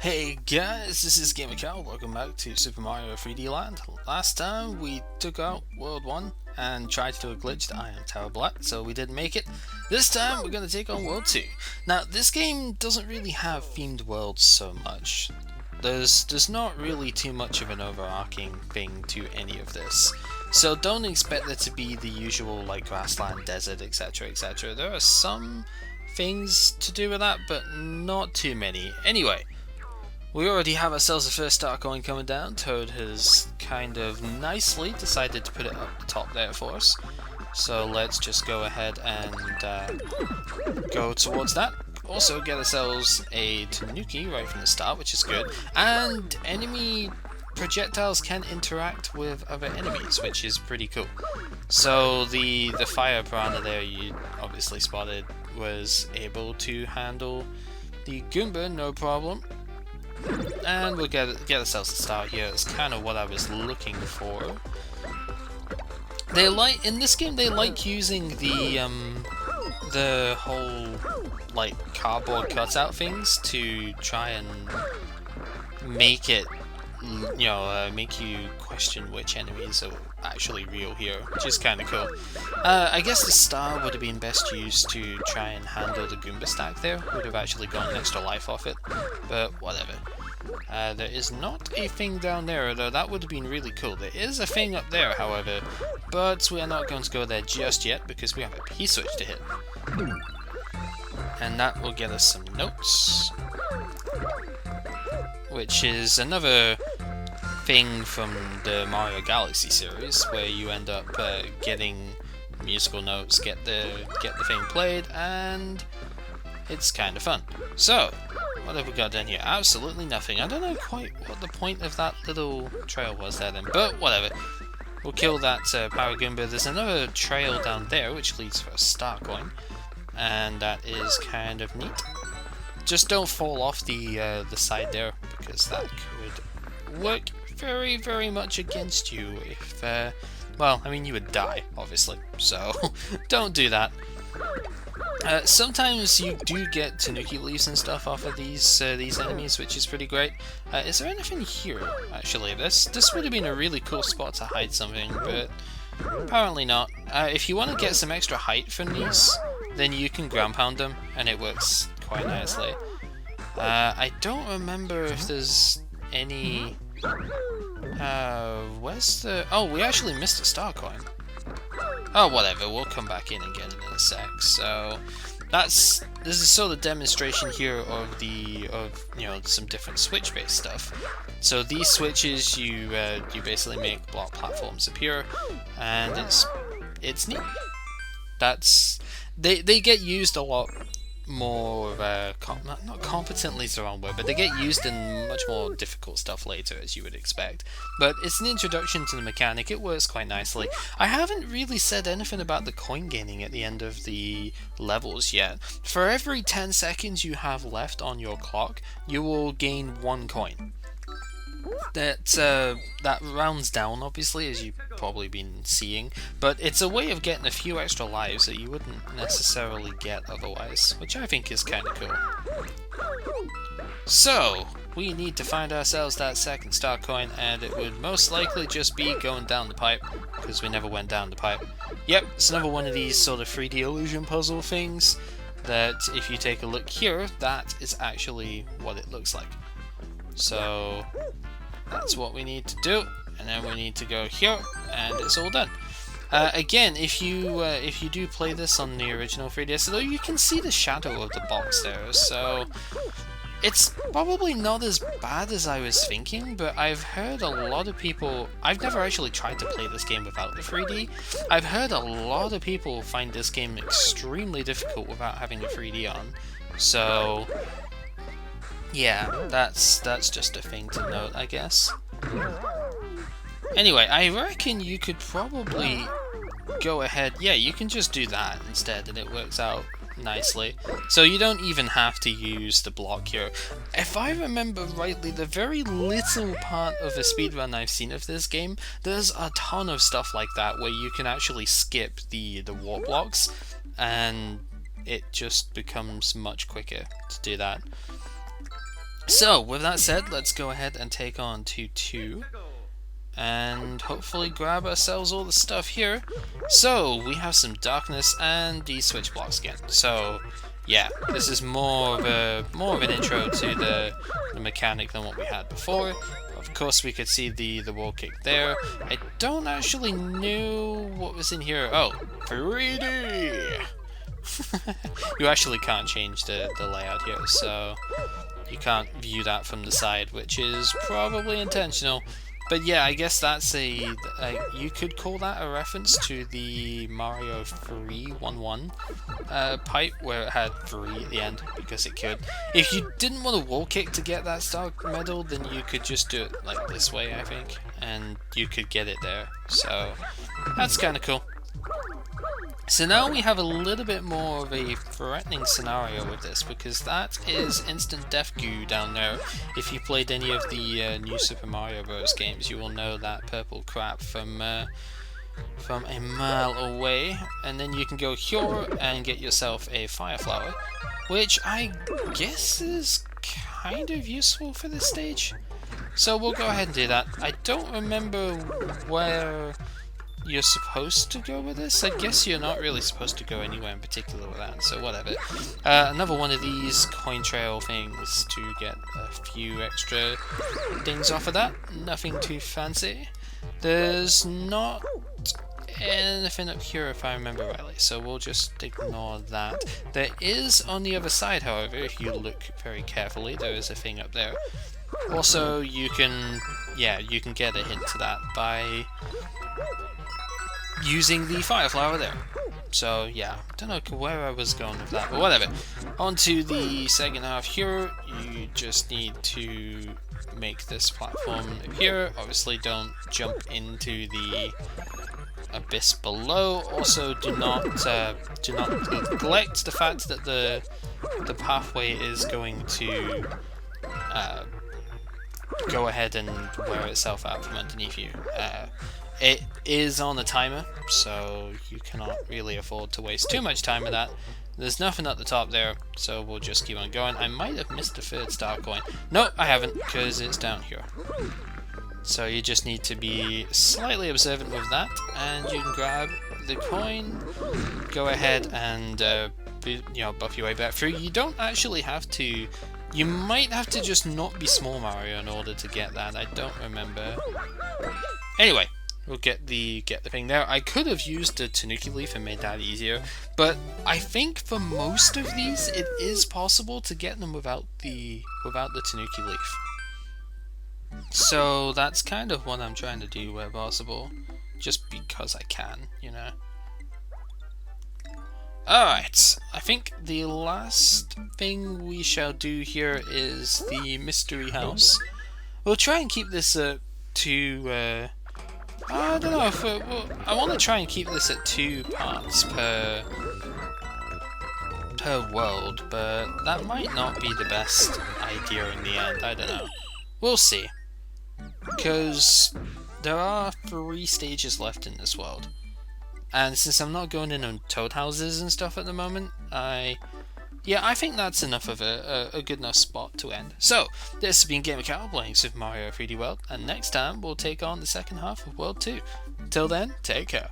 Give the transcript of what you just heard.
Hey guys, this is gimmicks. Welcome back to Super Mario 3D Land. Last time we took out World 1 and tried to do a glitch that I am terrible at, so we didn't make it. This time we're going to take on World 2. Now this game doesn't really have themed worlds so much. There's not really too much of an overarching thing to any of this. So don't expect there to be the usual like grassland, desert, etc, etc. There are some things to do with that, but not too many. Anyway, we already have ourselves the first star coin coming down. Toad has kind of nicely decided to put it up the top there for us. So let's just go ahead and go towards that. Also get ourselves a Tanuki right from the start, which is good. And enemy projectiles can interact with other enemies, which is pretty cool. So the fire piranha there you obviously spotted was able to handle the Goomba no problem. And we'll get ourselves a start here. It's kind of what I was looking for. In this game they like using the whole like cardboard cutout things to try and make it, make you question which enemies are actually real here, which is kind of cool. I guess the star would have been best used to try and handle the Goomba stack there. Would have actually gotten an extra life off it, but whatever. There is not a thing down there, though that would have been really cool. There is a thing up there, however, but we are not going to go there just yet because we have a P-switch to hit. And that will get us some notes, which is another thing from the Mario Galaxy series, where you end up getting musical notes, get the thing played, and it's kind of fun. So, what have we got down here? Absolutely nothing. I don't know quite what the point of that little trail was there then, but whatever. We'll kill that Power Goomba. There's another trail down there which leads for a star coin, and that is kind of neat. Just don't fall off the side there, because that could work very, very much against you if, well, I mean, you would die, obviously, so don't do that. Sometimes you do get Tanuki leaves and stuff off of these enemies, which is pretty great. Is there anything here, actually? This would have been a really cool spot to hide something, but apparently not. If you want to get some extra height from these, then you can ground pound them, and it works quite nicely. I don't remember if there's any... where's the... Oh, we actually missed a star coin. Oh, whatever, we'll come back in and get it in a sec. So, this is sort of demonstration here of some different switch-based stuff. So these switches, you basically make block platforms appear, and it's neat. They get used a lot more, not competently is the wrong word, but they get used in much more difficult stuff later, as you would expect. But it's an introduction to the mechanic, it works quite nicely. I haven't really said anything about the coin gaining at the end of the levels yet. For every 10 seconds you have left on your clock, you will gain 1 coin. That rounds down, obviously, as you've probably been seeing, but it's a way of getting a few extra lives that you wouldn't necessarily get otherwise, which I think is kind of cool. So, we need to find ourselves that second star coin, and it would most likely just be going down the pipe, because we never went down the pipe. Yep, it's another one of these sort of 3D illusion puzzle things, that if you take a look here, that is actually what it looks like. So that's what we need to do, and then we need to go here, and it's all done. Again, if you do play this on the original 3DS, though, you can see the shadow of the box there, so it's probably not as bad as I was thinking, but I've heard a lot of people... I've never actually tried to play this game without the 3D. I've heard a lot of people find this game extremely difficult without having the 3D on, so... yeah, that's just a thing to note, I guess. Anyway, I reckon you could probably go ahead... yeah, you can just do that instead, and it works out nicely. So you don't even have to use the block here. If I remember rightly, the very little part of a speedrun I've seen of this game, there's a ton of stuff like that where you can actually skip the warp blocks, and it just becomes much quicker to do that. So, with that said, let's go ahead and take on 2-2. And hopefully grab ourselves all the stuff here. So, we have some darkness and the switch blocks again. So, yeah, this is more of an intro to the mechanic than what we had before. Of course, we could see the wall kick there. I don't actually know what was in here. Oh, 3D! You actually can't change the layout here, so you can't view that from the side, which is probably intentional. But yeah, I guess that's you could call that a reference to the Mario 3 1-1 pipe, where it had 3 at the end, because it could. If you didn't want a wall kick to get that star medal, then you could just do it like this way, I think, and you could get it there. So that's kind of cool. So now we have a little bit more of a threatening scenario with this, because that is instant death goo down there. If you played any of the new Super Mario Bros. Games, you will know that purple crap from a mile away. And then you can go here and get yourself a fire flower, which I guess is kind of useful for this stage. So we'll go ahead and do that. I don't remember where you're supposed to go with this. I guess you're not really supposed to go anywhere in particular with that, so whatever. Another one of these coin trail things to get a few extra things off of that. Nothing too fancy. There's not anything up here if I remember rightly, so we'll just ignore that. There is on the other side, however, if you look very carefully, there is a thing up there. Also, you can get a hint to that by using the fire flower there. So yeah, don't know where I was going with that, but whatever. On to the second half here. You just need to make this platform appear. Obviously don't jump into the abyss below. Also do not neglect the fact that the pathway is going to go ahead and wear itself out from underneath you. It is on a timer, so you cannot really afford to waste too much time with that. There's nothing at the top there, so we'll just keep on going. I might have missed the third star coin. No, I haven't, because it's down here. So you just need to be slightly observant with that, and you can grab the coin, go ahead and buff your way back through. You don't actually have to. You might have to just not be Small Mario in order to get that. I don't remember. Anyway, we'll get the thing there. I could have used the Tanuki Leaf and made that easier, but I think for most of these it is possible to get them without the Tanuki Leaf. So that's kind of what I'm trying to do where possible, just because I can, you know. Alright, I think the last thing we shall do here is the mystery house. We'll try and keep this at I don't know if I want to try and keep this at 2 parts per world, but that might not be the best idea in the end. I don't know. We'll see. Because there are 3 stages left in this world. And since I'm not going in on toad houses and stuff at the moment, I think that's enough of a good enough spot to end. So, this has been gimmicks playing Super Mario 3D World, and next time we'll take on the second half of World 2. Till then, take care.